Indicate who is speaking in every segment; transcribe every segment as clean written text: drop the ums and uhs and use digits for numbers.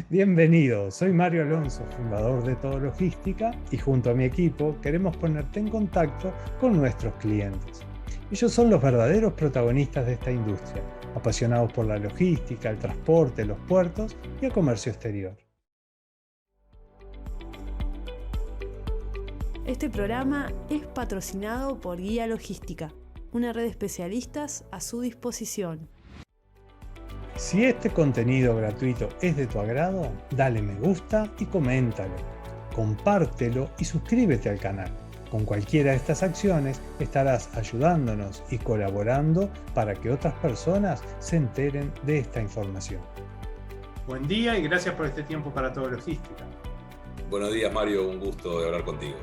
Speaker 1: Bienvenido, soy Mario Alonso, fundador de Todo Logística, y junto a mi equipo queremos ponerte en contacto con nuestros clientes. Ellos son los verdaderos protagonistas de esta industria, apasionados por la logística, el transporte, los puertos y el comercio exterior.
Speaker 2: Este programa es patrocinado por Guía Logística, una red de especialistas a su disposición.
Speaker 1: Si este contenido gratuito es de tu agrado, dale me gusta y coméntalo. Compártelo y suscríbete al canal. Con cualquiera de estas acciones estarás ayudándonos y colaborando para que otras personas se enteren de esta información. Buen día y gracias por este tiempo para Todo Logística.
Speaker 3: Buenos días, Mario, un gusto de hablar contigo.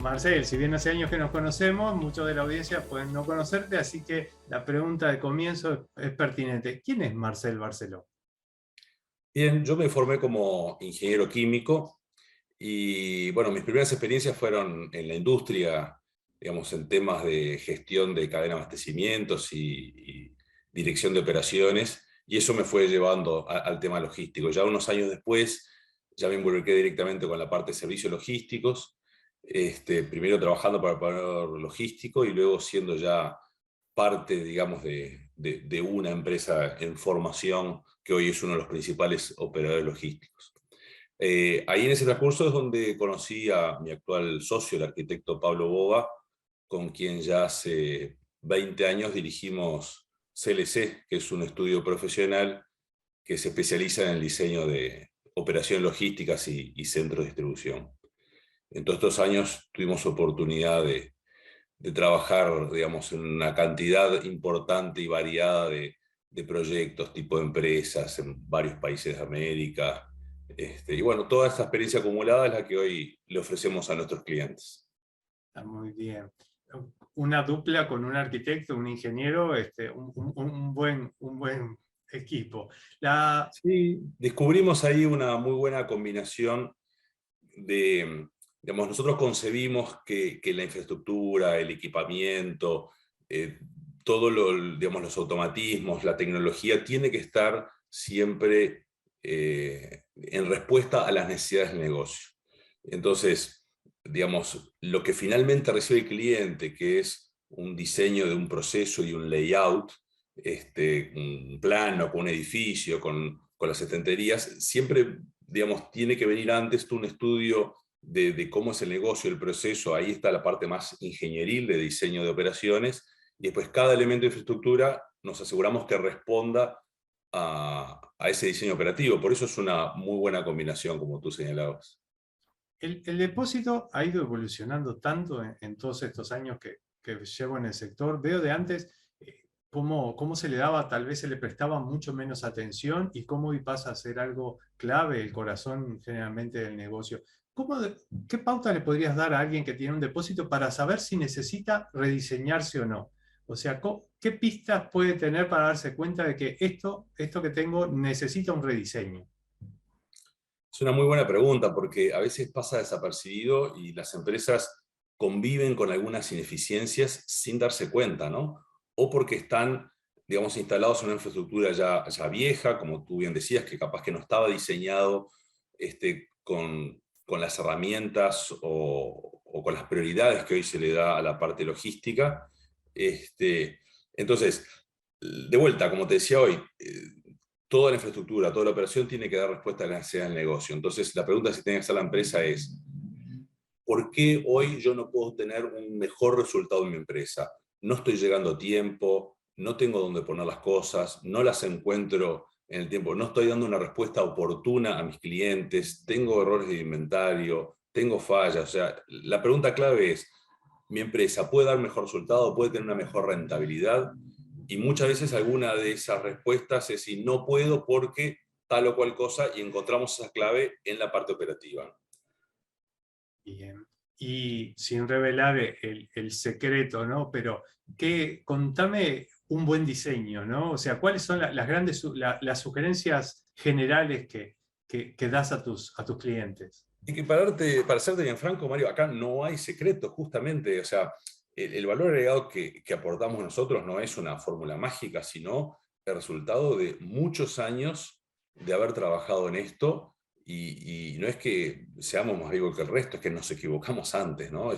Speaker 1: Marcel, si bien hace años que nos conocemos, muchos de la audiencia pueden no conocerte, así que la pregunta de comienzo es pertinente. ¿Quién es Marcel Barceló?
Speaker 3: Bien, yo me formé como ingeniero químico y bueno, mis primeras experiencias fueron en la industria, digamos, en temas de gestión de cadena de abastecimientos y dirección de operaciones, y eso me fue llevando al tema logístico. Ya unos años después ya me involucré directamente con la parte de servicios logísticos. Primero trabajando para el operador logístico y luego siendo ya parte, digamos, de una empresa en formación que hoy es uno de los principales operadores logísticos. Ahí en ese transcurso es donde conocí a mi actual socio, el arquitecto Pablo Boga, con quien ya hace 20 años dirigimos CLC, que es un estudio profesional que se especializa en el diseño de operaciones logísticas y centros de distribución. En todos estos años tuvimos oportunidad de trabajar, digamos, en una cantidad importante y variada de proyectos, tipo de empresas, en varios países de América. Y bueno, toda esta experiencia acumulada es la que hoy le ofrecemos a nuestros clientes.
Speaker 1: Está muy bien. Una dupla con un arquitecto, un ingeniero, un buen equipo.
Speaker 3: Sí, descubrimos ahí una muy buena combinación de, digamos, nosotros concebimos que la infraestructura, el equipamiento, todo digamos, los automatismos, la tecnología tiene que estar siempre en respuesta a las necesidades del negocio. Entonces, digamos, lo que finalmente recibe el cliente, que es un diseño de un proceso y un layout, un plano con un edificio, con las estanterías, siempre, digamos, tiene que venir antes un estudio de cómo es el negocio, el proceso. Ahí está la parte más ingenieril de diseño de operaciones, y después cada elemento de infraestructura nos aseguramos que responda a ese diseño operativo. Por eso es una muy buena combinación, como tú señalabas.
Speaker 1: El depósito ha ido evolucionando tanto en todos estos años que llevo en el sector. Veo de antes cómo se le daba, tal vez se le prestaba mucho menos atención, y cómo hoy pasa a ser algo clave, el corazón generalmente del negocio. ¿Qué pauta le podrías dar a alguien que tiene un depósito para saber si necesita rediseñarse o no? O sea, ¿qué pistas puede tener para darse cuenta de que esto que tengo necesita un rediseño?
Speaker 3: Es una muy buena pregunta, porque a veces pasa desapercibido y las empresas conviven con algunas ineficiencias sin darse cuenta, ¿no? O porque están, digamos, instalados en una infraestructura ya vieja, como tú bien decías, que capaz que no estaba diseñado con las herramientas o con las prioridades que hoy se le da a la parte logística. Entonces, de vuelta, como te decía hoy, toda la infraestructura, toda la operación tiene que dar respuesta a la necesidad del negocio. Entonces, la pregunta que tiene que hacer la empresa es: ¿por qué hoy yo no puedo tener un mejor resultado en mi empresa? No estoy llegando a tiempo, no tengo dónde poner las cosas, no las encuentro en el tiempo, no estoy dando una respuesta oportuna a mis clientes, tengo errores de inventario, tengo fallas. O sea, la pregunta clave es: ¿mi empresa puede dar mejor resultado, puede tener una mejor rentabilidad? Y muchas veces alguna de esas respuestas es: si no puedo porque tal o cual cosa, y encontramos esa clave en la parte operativa.
Speaker 1: Bien. Y sin revelar el secreto, ¿no? Pero contame un buen diseño, ¿no? O sea, ¿cuáles son las grandes las sugerencias generales que das a tus clientes?
Speaker 3: Y que para serte bien franco, Mario, acá no hay secreto, justamente. O sea, el valor agregado que aportamos nosotros no es una fórmula mágica, sino el resultado de muchos años de haber trabajado en esto, y no es que seamos más vivos que el resto, es que nos equivocamos antes, ¿no?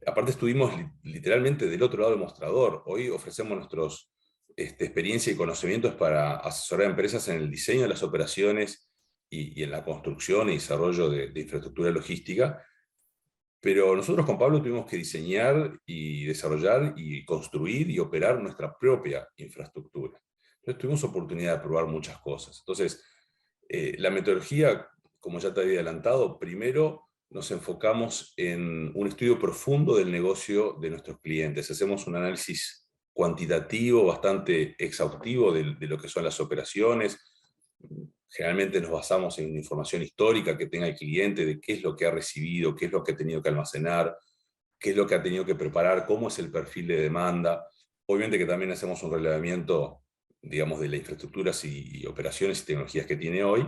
Speaker 3: Aparte estuvimos literalmente del otro lado del mostrador. Hoy ofrecemos nuestros experiencia y conocimientos para asesorar a empresas en el diseño de las operaciones y en la construcción y desarrollo de infraestructura logística. Pero nosotros con Pablo tuvimos que diseñar y desarrollar y construir y operar nuestra propia infraestructura. Entonces tuvimos oportunidad de probar muchas cosas. Entonces, la metodología, como ya te había adelantado, primero nos enfocamos en un estudio profundo del negocio de nuestros clientes. Hacemos un análisis cuantitativo bastante exhaustivo de lo que son las operaciones. Generalmente nos basamos en información histórica que tenga el cliente, de qué es lo que ha recibido, qué es lo que ha tenido que almacenar, qué es lo que ha tenido que preparar, cómo es el perfil de demanda. Obviamente que también hacemos un relevamiento, digamos, de las infraestructuras y operaciones y tecnologías que tiene hoy.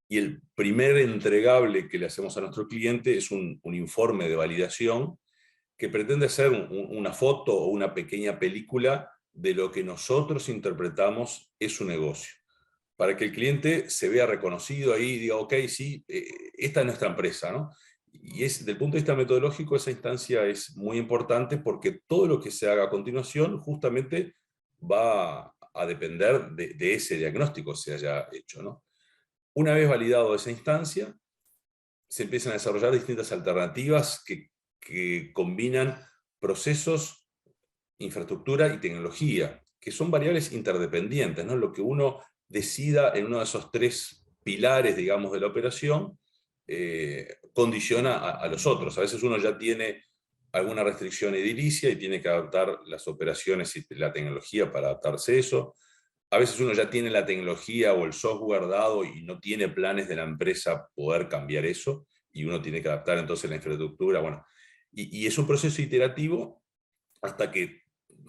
Speaker 3: Y el primer entregable que le hacemos a nuestro cliente es un informe de validación que pretende ser una foto o una pequeña película de lo que nosotros interpretamos es su negocio, para que el cliente se vea reconocido ahí y diga, ok, sí, esta es nuestra empresa, ¿no? Y desde el punto de vista metodológico, esa instancia es muy importante porque todo lo que se haga a continuación justamente va a depender de ese diagnóstico que se haya hecho, ¿no? Una vez validado esa instancia, se empiezan a desarrollar distintas alternativas que combinan procesos, infraestructura y tecnología, que son variables interdependientes, ¿no? Lo que uno decida en uno de esos tres pilares, digamos, de la operación, condiciona a los otros. A veces uno ya tiene alguna restricción edilicia y tiene que adaptar las operaciones y la tecnología para adaptarse a eso. A veces uno ya tiene la tecnología o el software dado y no tiene planes de la empresa poder cambiar eso, y uno tiene que adaptar entonces la infraestructura. Bueno, y es un proceso iterativo hasta que,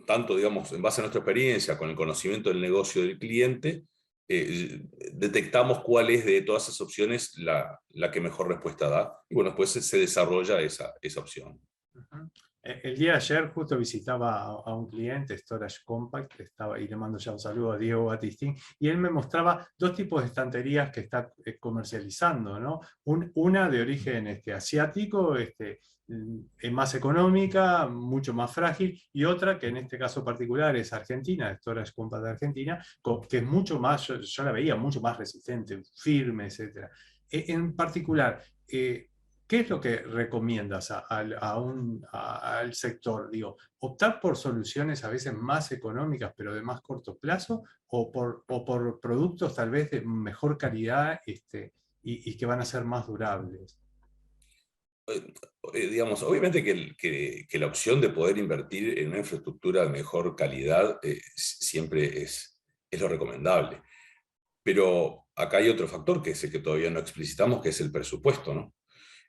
Speaker 3: tanto, digamos, en base a nuestra experiencia, con el conocimiento del negocio del cliente, detectamos cuál es de todas esas opciones la que mejor respuesta da, y bueno, después se desarrolla esa opción.
Speaker 1: Uh-huh. El día de ayer justo visitaba a un cliente, Storage Compact, y le mando ya un saludo a Diego Batistín, y él me mostraba dos tipos de estanterías que está comercializando, ¿no? Una de origen asiático, más económica, mucho más frágil, y otra que en este caso particular es argentina, Storage Compact de Argentina, que es mucho más, yo la veía mucho más resistente, firme, etc. En particular, ¿qué es lo que recomiendas al sector? Digo, ¿optar por soluciones a veces más económicas pero de más corto plazo, o por productos tal vez de mejor calidad y que van a ser más durables?
Speaker 3: Digamos, obviamente que la opción de poder invertir en una infraestructura de mejor calidad siempre es lo recomendable. Pero acá hay otro factor que es el que todavía no explicitamos, que es el presupuesto, ¿no?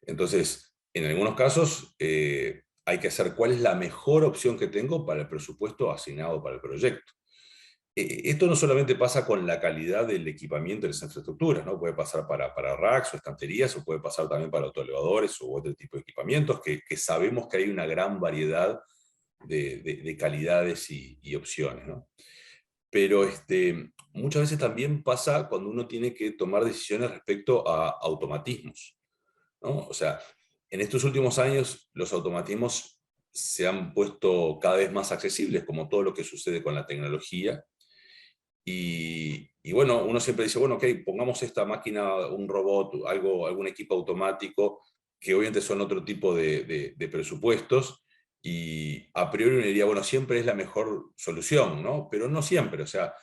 Speaker 3: Entonces, en algunos casos hay que hacer cuál es la mejor opción que tengo para el presupuesto asignado para el proyecto. Esto no solamente pasa con la calidad del equipamiento de las infraestructuras, ¿no? Puede pasar para racks o estanterías, o puede pasar también para autoelevadores u otro tipo de equipamientos, que sabemos que hay una gran variedad de calidades y opciones, ¿no? Pero muchas veces también pasa cuando uno tiene que tomar decisiones respecto a automatismos, ¿no? O sea, en estos últimos años los automatismos se han puesto cada vez más accesibles, como todo lo que sucede con la tecnología. Y bueno, uno siempre dice, bueno, ok, pongamos esta máquina, un robot, algún equipo automático, que obviamente son otro tipo de presupuestos, y a priori uno diría, bueno, siempre es la mejor solución, ¿no? Pero no siempre, o sea,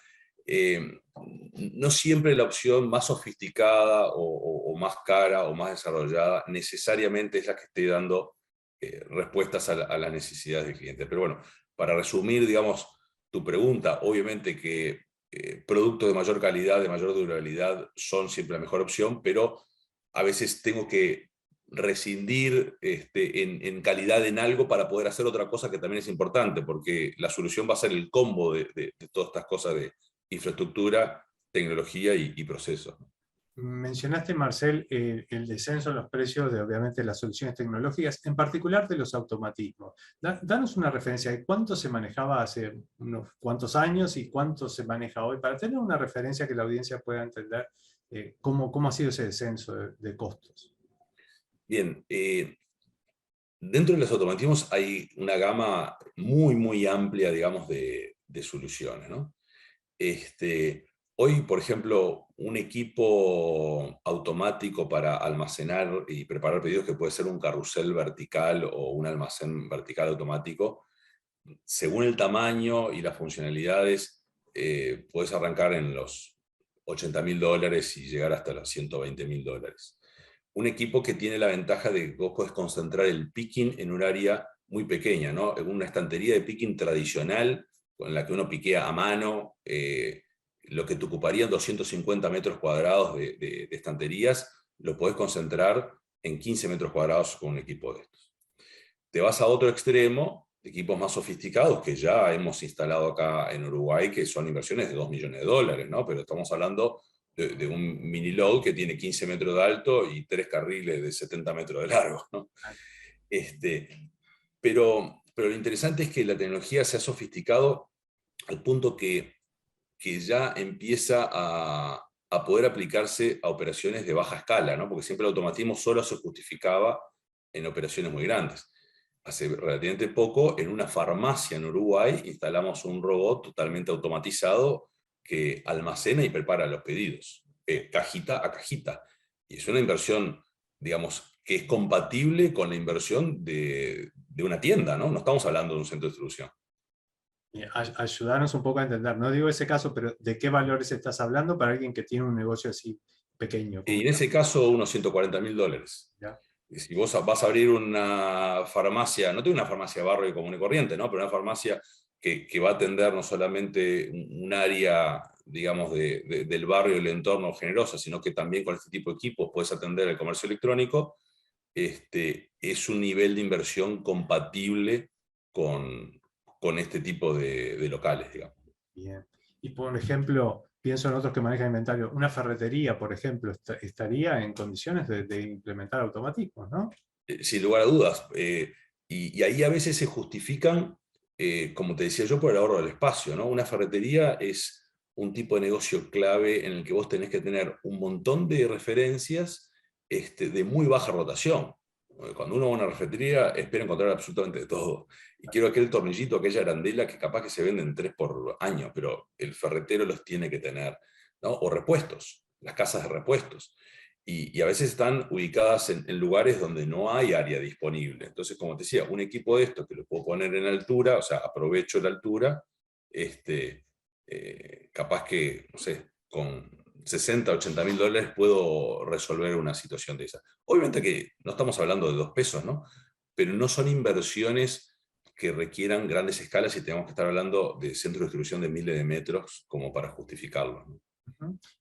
Speaker 3: no siempre la opción más sofisticada o más cara o más desarrollada necesariamente es la que esté dando respuestas a las necesidades del cliente. Pero bueno, para resumir, digamos, tu pregunta, obviamente que productos de mayor calidad, de mayor durabilidad, son siempre la mejor opción, pero a veces tengo que rescindir en calidad en algo para poder hacer otra cosa que también es importante, porque la solución va a ser el combo de todas estas cosas de infraestructura, tecnología y procesos.
Speaker 1: mencionaste, Marcel, el descenso en los precios de, obviamente, las soluciones tecnológicas, en particular de los automatismos. Danos una referencia de cuánto se manejaba hace unos cuantos años y cuánto se maneja hoy, para tener una referencia que la audiencia pueda entender cómo ha sido ese descenso de costos.
Speaker 3: Bien, dentro de los automatismos hay una gama muy, muy amplia, digamos, de soluciones, ¿no? Hoy, por ejemplo, un equipo automático para almacenar y preparar pedidos, que puede ser un carrusel vertical o un almacén vertical automático, según el tamaño y las funcionalidades, puedes arrancar en los $80.000 y llegar hasta los $120.000. Un equipo que tiene la ventaja de que vos podés concentrar el picking en un área muy pequeña, ¿no? En una estantería de picking tradicional, con la que uno piquea a mano, lo que te ocuparían 250 metros cuadrados de estanterías, lo podés concentrar en 15 metros cuadrados con un equipo de estos. Te vas a otro extremo, equipos más sofisticados que ya hemos instalado acá en Uruguay, que son inversiones de $2 millones, ¿no? Pero estamos hablando de un mini load que tiene 15 metros de alto y 3 carriles de 70 metros de largo, ¿no? Pero lo interesante es que la tecnología se ha sofisticado al punto que ya empieza a poder aplicarse a operaciones de baja escala, ¿no? Porque siempre el automatismo solo se justificaba en operaciones muy grandes. Hace relativamente poco, en una farmacia en Uruguay, instalamos un robot totalmente automatizado que almacena y prepara los pedidos, cajita a cajita. Y es una inversión, digamos, que es compatible con la inversión de una tienda, ¿no? No estamos hablando de un centro de distribución.
Speaker 1: Ayudarnos un poco a entender, no digo ese caso, pero ¿de qué valores estás hablando para alguien que tiene un negocio así pequeño?
Speaker 3: Y en ese caso, unos $140.000.
Speaker 1: ¿Ya?
Speaker 3: Y si vos vas a abrir una farmacia, no tengo una farmacia de barrio común y corriente, ¿no? Pero una farmacia que va a atender no solamente un área, digamos, del barrio y el entorno generosa, sino que también con este tipo de equipos puedes atender el comercio electrónico, es un nivel de inversión compatible con este tipo de locales, digamos.
Speaker 1: Bien. Y por ejemplo, pienso en otros que manejan inventario, una ferretería, por ejemplo, estaría en condiciones de implementar automatismos, ¿no?
Speaker 3: Sin lugar a dudas. Y ahí a veces se justifican, como te decía yo, por el ahorro del espacio, ¿no? Una ferretería es un tipo de negocio clave en el que vos tenés que tener un montón de referencias de muy baja rotación. Cuando uno va a una ferretería, espera encontrar absolutamente de todo. Y quiero aquel tornillito, aquella arandela que capaz que se venden 3 por año, pero el ferretero los tiene que tener, ¿no? O repuestos, las casas de repuestos. Y a veces están ubicadas en lugares donde no hay área disponible. Entonces, como te decía, un equipo de estos que lo puedo poner en altura, o sea, aprovecho la altura, capaz que, no sé, con $60.000, $80.000 puedo resolver una situación de esa. Obviamente que no estamos hablando de 2 pesos, ¿no? Pero no son inversiones que requieran grandes escalas y tenemos que estar hablando de centros de distribución de miles de metros como para justificarlo, ¿no?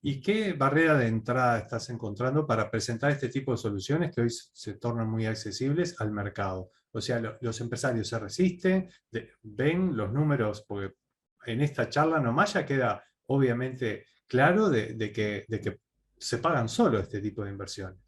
Speaker 1: ¿Y qué barrera de entrada estás encontrando para presentar este tipo de soluciones que hoy se tornan muy accesibles al mercado? O sea, los empresarios se resisten, ven los números, porque en esta charla nomás ya queda obviamente claro de que se pagan solo este tipo de inversiones.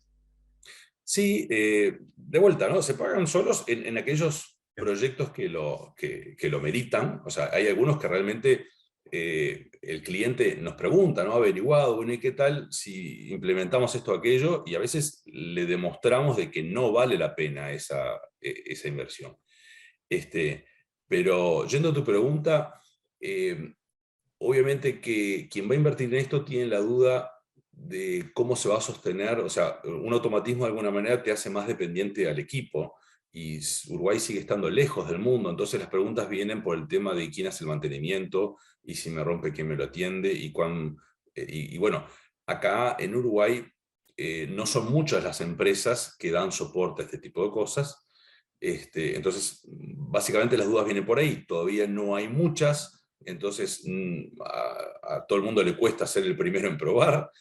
Speaker 3: Sí, de vuelta, ¿no? Se pagan solos en aquellos proyectos que lo meritan. O sea, hay algunos que realmente el cliente nos pregunta, ¿no? Ha averiguado, bueno, ¿y qué tal si implementamos esto o aquello? Y a veces le demostramos de que no vale la pena esa inversión. Pero yendo a tu pregunta, obviamente que quien va a invertir en esto tiene la duda de cómo se va a sostener. O sea, un automatismo de alguna manera te hace más dependiente al equipo, y Uruguay sigue estando lejos del mundo, entonces las preguntas vienen por el tema de quién hace el mantenimiento, y si me rompe, quién me lo atiende, y bueno, acá en Uruguay no son muchas las empresas que dan soporte a este tipo de cosas. Entonces, básicamente las dudas vienen por ahí, todavía no hay muchas, entonces a todo el mundo le cuesta ser el primero en probar.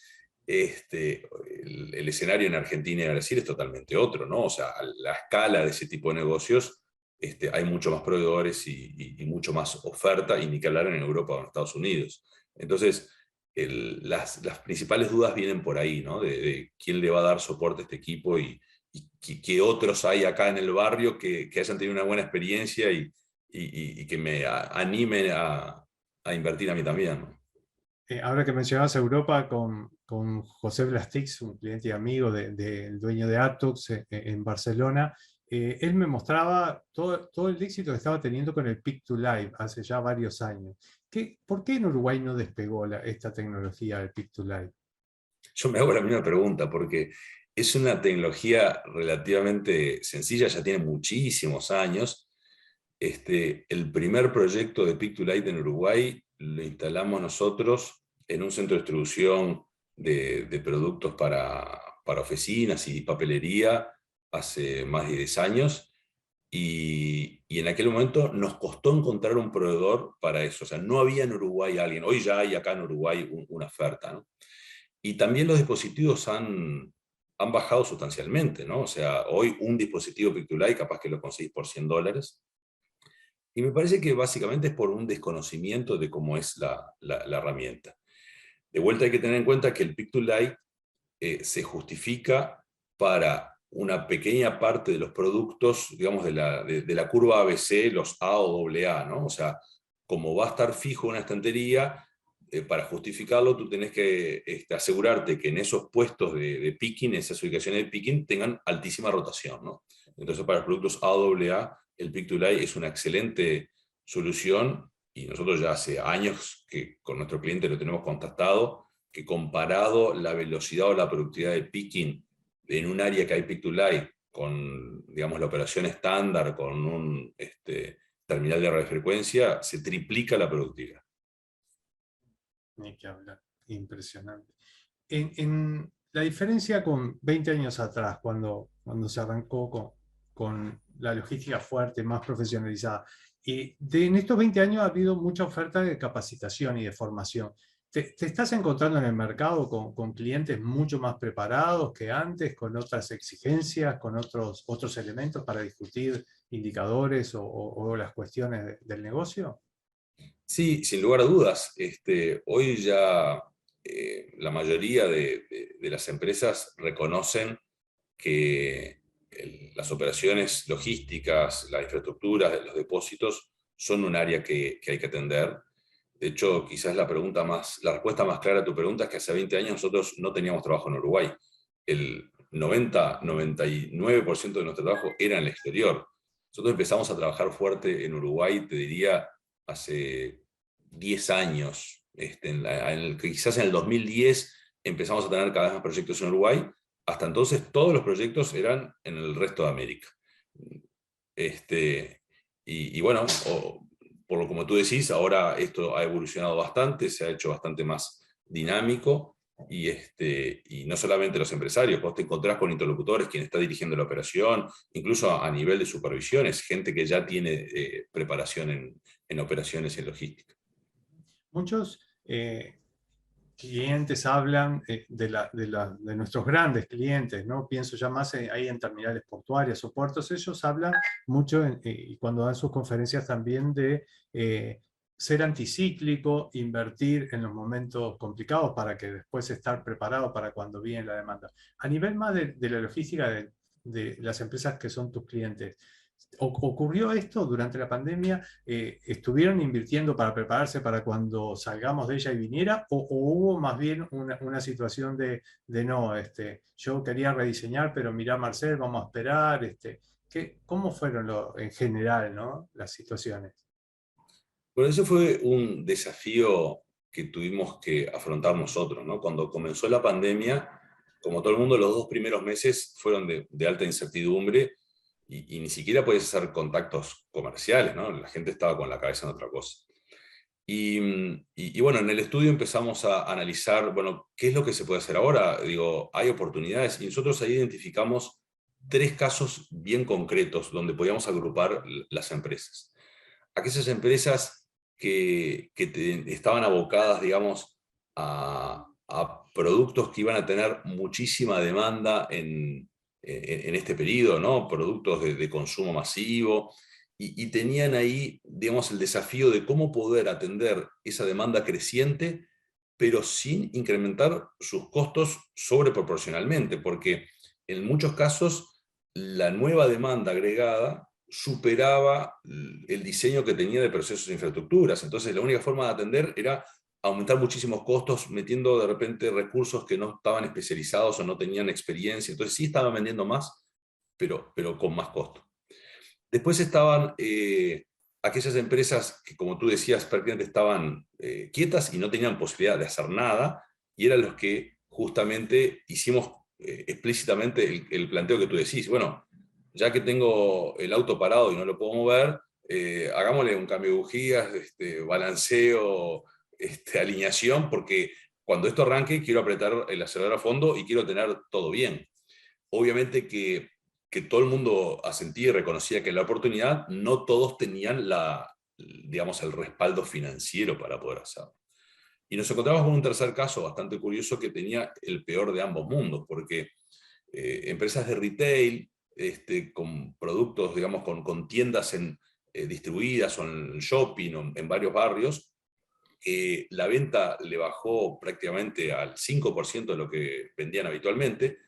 Speaker 3: El escenario en Argentina y en Brasil es totalmente otro, ¿no? O sea, a la escala de ese tipo de negocios hay mucho más proveedores y mucho más oferta, y ni que hablar en Europa o en Estados Unidos. Entonces, las principales dudas vienen por ahí, ¿no? De quién le va a dar soporte a este equipo y qué otros hay acá en el barrio que hayan tenido una buena experiencia y que me animen a invertir a mí también, ¿no?
Speaker 1: Ahora que mencionabas Europa con José Blastix, un cliente y amigo del dueño de Atux en Barcelona, él me mostraba todo el éxito que estaba teniendo con el Pick to Live hace ya varios años. ¿Por qué en Uruguay no despegó esta tecnología del Pick to Live?
Speaker 3: Yo me hago la misma pregunta, porque es una tecnología relativamente sencilla, ya tiene muchísimos años. El primer proyecto de Pick to Light en Uruguay lo instalamos nosotros en un centro de distribución de productos para oficinas y papelería hace más de 10 años. Y en aquel momento nos costó encontrar un proveedor para eso. O sea, no había en Uruguay alguien. Hoy ya hay acá en Uruguay una oferta, ¿no? Y también los dispositivos han bajado sustancialmente, ¿no? O sea, hoy un dispositivo Pictulite capaz que lo conseguís por $100. Y me parece que básicamente es por un desconocimiento de cómo es la herramienta. De vuelta hay que tener en cuenta que el Pictulite se justifica para una pequeña parte de los productos, digamos, de la curva ABC, los A o AA, ¿no? O sea, como va a estar fijo en una estantería, para justificarlo tú tenés que asegurarte que en esos puestos de picking, esas ubicaciones de picking, tengan altísima rotación, ¿no? Entonces para los productos A o AA, el Pick2Light es una excelente solución y nosotros ya hace años que con nuestro cliente lo tenemos contactado, que comparado la velocidad o la productividad de picking en un área que hay Pick2Light con, digamos, la operación estándar, con un terminal de radiofrecuencia, se triplica la productividad.
Speaker 1: Ni que hablar, impresionante. En la diferencia con 20 años atrás, cuando se arrancó con la logística fuerte, más profesionalizada, en estos 20 años ha habido mucha oferta de capacitación y de formación. ¿Te estás encontrando en el mercado con clientes mucho más preparados que antes, con otras exigencias, con otros elementos para discutir indicadores o las cuestiones del negocio?
Speaker 3: Sí, sin lugar a dudas. Hoy ya la mayoría de las empresas reconocen que las operaciones logísticas, la infraestructura, los depósitos, son un área que hay que atender. De hecho, quizás la respuesta más clara a tu pregunta es que hace 20 años nosotros no teníamos trabajo en Uruguay. El 99% de nuestro trabajo era en el exterior. Nosotros empezamos a trabajar fuerte en Uruguay, te diría, hace 10 años. Quizás en el 2010 empezamos a tener cada vez más proyectos en Uruguay. Hasta entonces todos los proyectos eran en el resto de América. Y bueno, por lo como tú decís, ahora esto ha evolucionado bastante, se ha hecho bastante más dinámico y no solamente los empresarios, vos te encontrás con interlocutores, quien está dirigiendo la operación, incluso a nivel de supervisiones, gente que ya tiene preparación en operaciones y en logística.
Speaker 1: Muchos clientes hablan de nuestros grandes clientes, ¿no? Pienso ya más ahí en terminales portuarias o puertos. Ellos hablan mucho, y cuando dan sus conferencias también, de ser anticíclico, invertir en los momentos complicados para que después estar preparado para cuando viene la demanda. A nivel más de la logística de las empresas que son tus clientes, ¿ocurrió esto durante la pandemia? ¿Estuvieron invirtiendo para prepararse para cuando salgamos de ella y viniera? ¿O hubo más bien una situación de no, yo quería rediseñar, pero mirá, Marcel, vamos a esperar? ¿Cómo fueron en general, ¿no?, las situaciones?
Speaker 3: Bueno, eso fue un desafío que tuvimos que afrontar nosotros, ¿no? Cuando comenzó la pandemia, como todo el mundo, los 2 primeros meses fueron de alta incertidumbre y ni siquiera podías hacer contactos comerciales, ¿no? La gente estaba con la cabeza en otra cosa. Y bueno, en el estudio empezamos a analizar, bueno, ¿qué es lo que se puede hacer ahora? Digo, hay oportunidades y nosotros ahí identificamos 3 casos bien concretos donde podíamos agrupar las empresas. Aquellas empresas que estaban abocadas, digamos, a productos que iban a tener muchísima demanda en este periodo, ¿no? Productos de consumo masivo, y tenían ahí, digamos, el desafío de cómo poder atender esa demanda creciente, pero sin incrementar sus costos sobreproporcionalmente, porque en muchos casos la nueva demanda agregada superaba el diseño que tenía de procesos de infraestructuras. Entonces la única forma de atender era aumentar muchísimos costos, metiendo de repente recursos que no estaban especializados o no tenían experiencia. Entonces sí estaban vendiendo más, pero con más costo. Después estaban aquellas empresas que, como tú decías, prácticamente estaban quietas y no tenían posibilidad de hacer nada, y eran los que justamente hicimos explícitamente el planteo que tú decís. Bueno, ya que tengo el auto parado y no lo puedo mover, hagámosle un cambio de bujías, balanceo, alineación, porque cuando esto arranque quiero apretar el acelerador a fondo y quiero tener todo bien. Obviamente que todo el mundo asentía y reconocía que la oportunidad, no todos tenían digamos, el respaldo financiero para poder hacerlo. Y nos encontramos con un tercer caso bastante curioso que tenía el peor de ambos mundos, porque empresas de retail, con productos, digamos, con tiendas distribuidas o en shopping o en varios barrios, la venta le bajó prácticamente al 5% de lo que vendían habitualmente,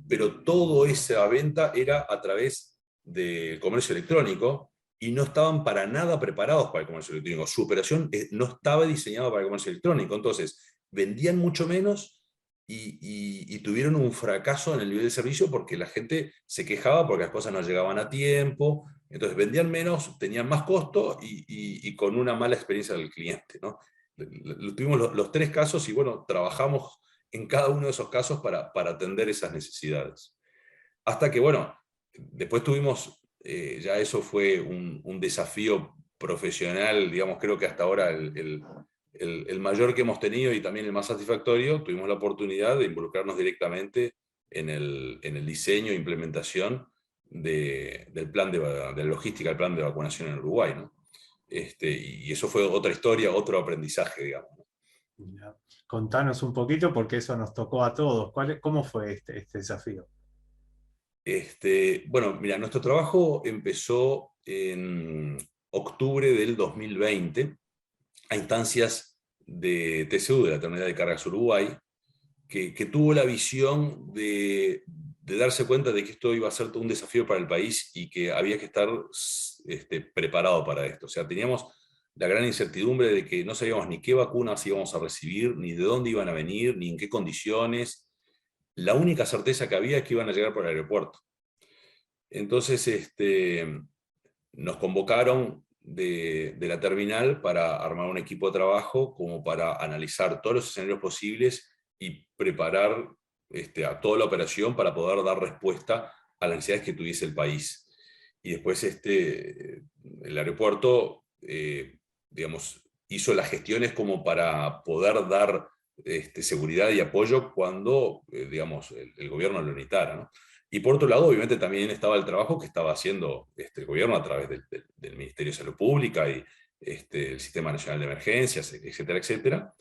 Speaker 3: pero toda esa venta era a través del comercio electrónico y no estaban para nada preparados para el comercio electrónico. Su operación no estaba diseñada para el comercio electrónico, entonces vendían mucho menos y tuvieron un fracaso en el nivel de servicio porque la gente se quejaba porque las cosas no llegaban a tiempo, entonces vendían menos, tenían más costo y con una mala experiencia del cliente, ¿no? Tuvimos los tres casos y bueno, trabajamos en cada uno de esos casos para atender esas necesidades. Hasta que, bueno, después tuvimos, ya eso fue un desafío profesional, digamos, creo que hasta ahora el mayor que hemos tenido y también el más satisfactorio. Tuvimos la oportunidad de involucrarnos directamente en el diseño e implementación del plan de la logística, el plan de vacunación en Uruguay, ¿no? Y eso fue otra historia, otro aprendizaje, digamos.
Speaker 1: Ya. Contanos un poquito porque eso nos tocó a todos. ¿Cómo fue este desafío?
Speaker 3: Bueno, mira, nuestro trabajo empezó en octubre del 2020 a instancias de TCU, de la Terminal de Cargas Uruguay, que tuvo la visión de darse cuenta de que esto iba a ser un desafío para el país y que había que estar preparado para esto. O sea, teníamos la gran incertidumbre de que no sabíamos ni qué vacunas íbamos a recibir, ni de dónde iban a venir, ni en qué condiciones. La única certeza que había es que iban a llegar por el aeropuerto. Entonces, nos convocaron de la terminal para armar un equipo de trabajo como para analizar todos los escenarios posibles y preparar a toda la operación para poder dar respuesta a las necesidades que tuviese el país. Y después el aeropuerto, digamos, hizo las gestiones como para poder dar seguridad y apoyo cuando, digamos, el gobierno lo necesitara, ¿no? Y por otro lado, obviamente también estaba el trabajo que estaba haciendo el gobierno a través del Ministerio de Salud Pública y el Sistema Nacional de Emergencias, etcétera, etcétera,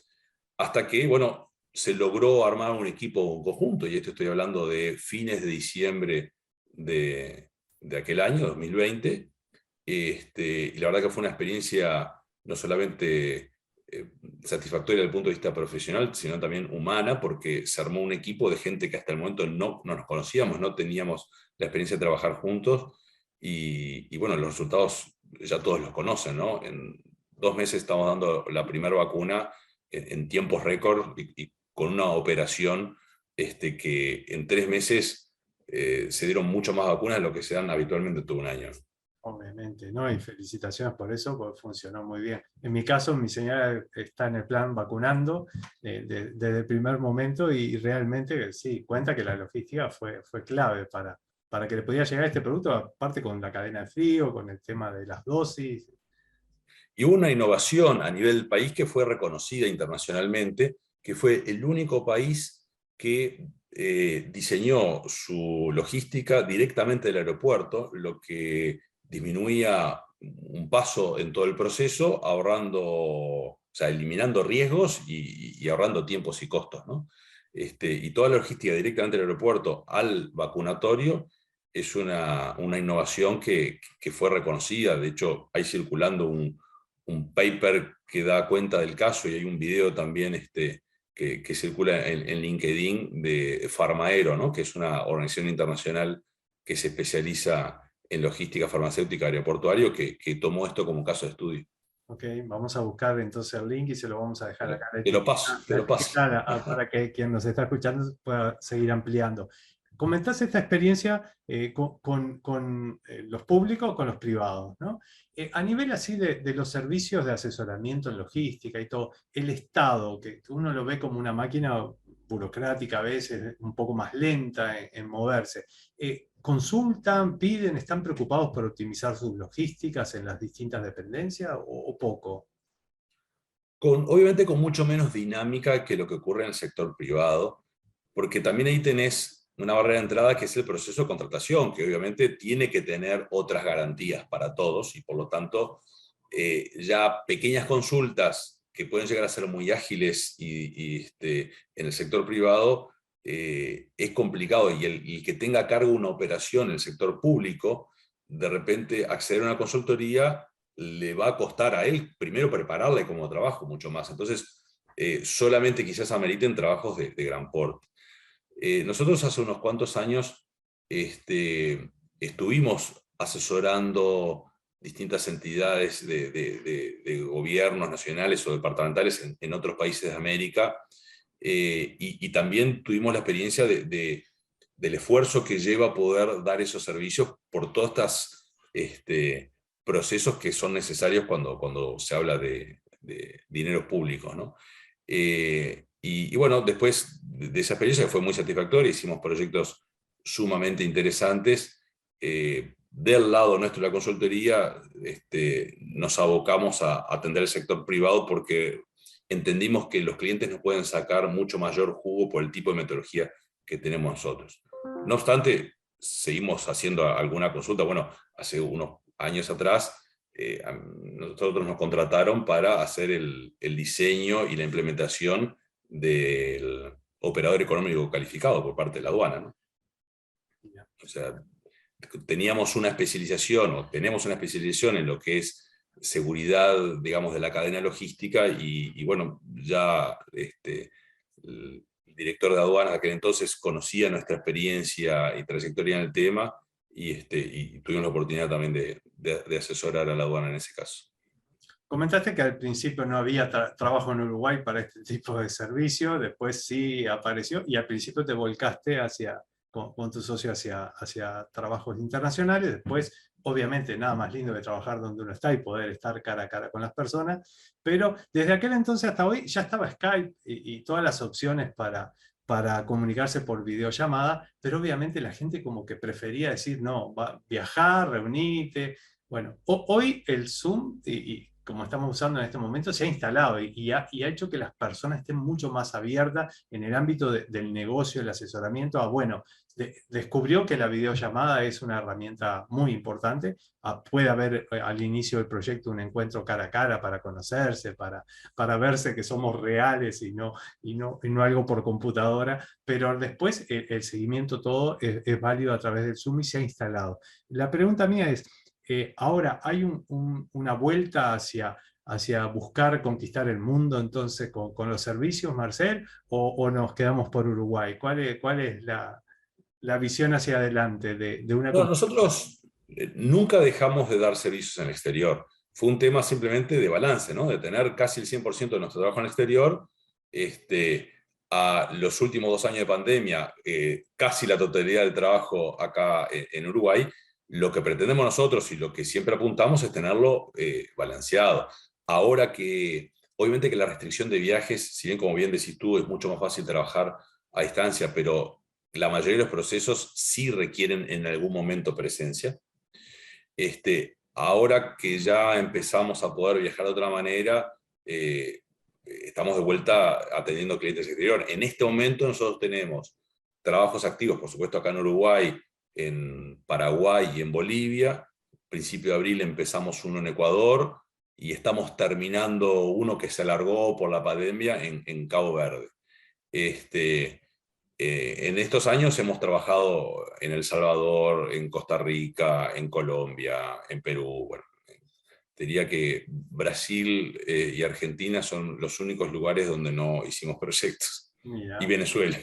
Speaker 3: hasta que, bueno, se logró armar un equipo conjunto, y esto estoy hablando de fines de diciembre de aquel año, 2020, y la verdad que fue una experiencia no solamente satisfactoria desde el punto de vista profesional, sino también humana, porque se armó un equipo de gente que hasta el momento no nos conocíamos, no teníamos la experiencia de trabajar juntos, y bueno, los resultados ya todos los conocen, ¿no? En 2 meses estamos dando la primera vacuna en tiempos récord y con una operación que en 3 meses se dieron mucho más vacunas de lo que se dan habitualmente todo un año.
Speaker 1: Obviamente, ¿no? Y felicitaciones por eso, porque funcionó muy bien. En mi caso, mi señora está en el plan vacunando desde el primer momento y realmente sí, cuenta que la logística fue clave para que le pudiera llegar este producto, aparte con la cadena de frío, con el tema de las dosis.
Speaker 3: Y hubo una innovación a nivel del país que fue reconocida internacionalmente, que fue el único país que diseñó su logística directamente del aeropuerto, lo que disminuía un paso en todo el proceso, o sea, eliminando riesgos y ahorrando tiempos y costos, ¿no? Y toda la logística directamente del aeropuerto al vacunatorio es una innovación que fue reconocida. De hecho, hay circulando un paper que da cuenta del caso, y hay un video también que que circula en LinkedIn de Farmaero, ¿no? Que es una organización internacional que se especializa en logística farmacéutica aeroportuaria, que tomó esto como caso de estudio.
Speaker 1: Ok, vamos a buscar entonces el link y se lo vamos a dejar acá
Speaker 3: Te lo paso, te lo paso.
Speaker 1: para que quien nos está escuchando pueda seguir ampliando. Comentás esta experiencia con los públicos, con los privados, ¿no? A nivel así de los servicios de asesoramiento en logística y todo, el Estado, que uno lo ve como una máquina burocrática a veces, un poco más lenta en moverse, ¿consultan, piden, están preocupados por optimizar sus logísticas en las distintas dependencias o poco?
Speaker 3: Obviamente con mucho menos dinámica que lo que ocurre en el sector privado, porque también ahí tenés una barrera de entrada que es el proceso de contratación, que obviamente tiene que tener otras garantías para todos y por lo tanto ya pequeñas consultas que pueden llegar a ser muy ágiles en el sector privado es complicado y el que tenga a cargo una operación en el sector público, de repente acceder a una consultoría le va a costar a él primero prepararle como trabajo mucho más. Entonces, solamente quizás ameriten trabajos de gran porte. Nosotros hace unos cuantos años estuvimos asesorando distintas entidades de gobiernos nacionales o departamentales en otros países de América, y también tuvimos la experiencia del esfuerzo que lleva poder dar esos servicios por todas estas procesos que son necesarios cuando se habla de dineros públicos, ¿no? Y bueno, después de esa experiencia que fue muy satisfactoria, hicimos proyectos sumamente interesantes. Del lado nuestro de la consultoría, nos abocamos a atender el sector privado porque entendimos que los clientes nos pueden sacar mucho mayor jugo por el tipo de metodología que tenemos nosotros. No obstante, seguimos haciendo alguna consulta. Bueno, hace unos años atrás, nosotros nos contrataron para hacer el diseño y la implementación del operador económico calificado por parte de la aduana, ¿no? O sea, teníamos una especialización, o tenemos una especialización en lo que es seguridad, digamos, de la cadena logística, y bueno, ya el director de aduanas de aquel entonces conocía nuestra experiencia y trayectoria en el tema, y tuvimos la oportunidad también de asesorar a la aduana en ese caso.
Speaker 1: Comentaste que al principio no había trabajo en Uruguay para este tipo de servicio, después sí apareció y al principio te volcaste con tu socio hacia trabajos internacionales, después obviamente nada más lindo que trabajar donde uno está y poder estar cara a cara con las personas, pero desde aquel entonces hasta hoy ya estaba Skype y todas las opciones para comunicarse por videollamada, pero obviamente la gente como que prefería decir, no, viajar, reunirte. Bueno, hoy el Zoom, como estamos usando en este momento, se ha instalado y ha hecho que las personas estén mucho más abiertas en el ámbito del negocio, el asesoramiento. Bueno, descubrió que la videollamada es una herramienta muy importante. Puede haber al inicio del proyecto un encuentro cara a cara para conocerse, para verse que somos reales y no algo por computadora, pero después el seguimiento todo es válido a través del Zoom y se ha instalado. La pregunta mía es, ahora hay una vuelta hacia buscar conquistar el mundo entonces con los servicios, Marcel, o nos quedamos por Uruguay? ¿Cuál es la visión hacia adelante de una
Speaker 3: No, nosotros nunca dejamos de dar servicios en el exterior. Fue un tema simplemente de balance, ¿no? De tener casi el 100% de nuestro trabajo en el exterior. A los últimos 2 años de pandemia, casi la totalidad del trabajo acá en Uruguay. Lo que pretendemos nosotros y lo que siempre apuntamos es tenerlo balanceado. Ahora que, obviamente que la restricción de viajes, si bien como bien decís tú, es mucho más fácil trabajar a distancia, pero la mayoría de los procesos sí requieren en algún momento presencia. Ahora que ya empezamos a poder viajar de otra manera, estamos de vuelta atendiendo clientes exteriores. En este momento nosotros tenemos trabajos activos, por supuesto acá en Uruguay, en Paraguay y en Bolivia. Principio de abril empezamos uno en Ecuador y estamos terminando uno que se alargó por la pandemia en Cabo Verde. En estos años hemos trabajado en El Salvador, en Costa Rica, en Colombia, en Perú. Bueno, Te diría que Brasil y Argentina son los únicos lugares donde no hicimos proyectos.
Speaker 1: Mira.
Speaker 3: Y Venezuela.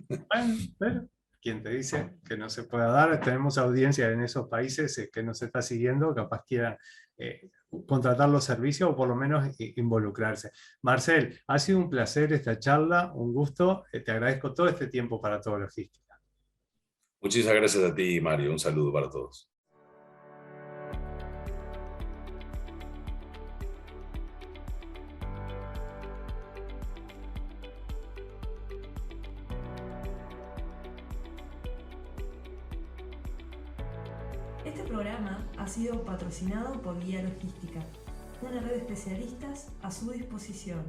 Speaker 1: Bueno, pero quien te dice que no se pueda dar, tenemos audiencia en esos países que nos está siguiendo, capaz quieran contratar los servicios o por lo menos involucrarse. Marcel, ha sido un placer esta charla, un gusto, te agradezco todo este tiempo para Todo Logística.
Speaker 3: Muchísimas gracias a ti, Mario, un saludo para todos.
Speaker 2: Este programa ha sido patrocinado por Guía Logística, una red de especialistas a su disposición.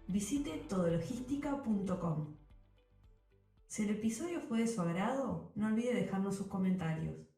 Speaker 2: Visite todologística.com. Si el episodio fue de su agrado, no olvide dejarnos sus comentarios.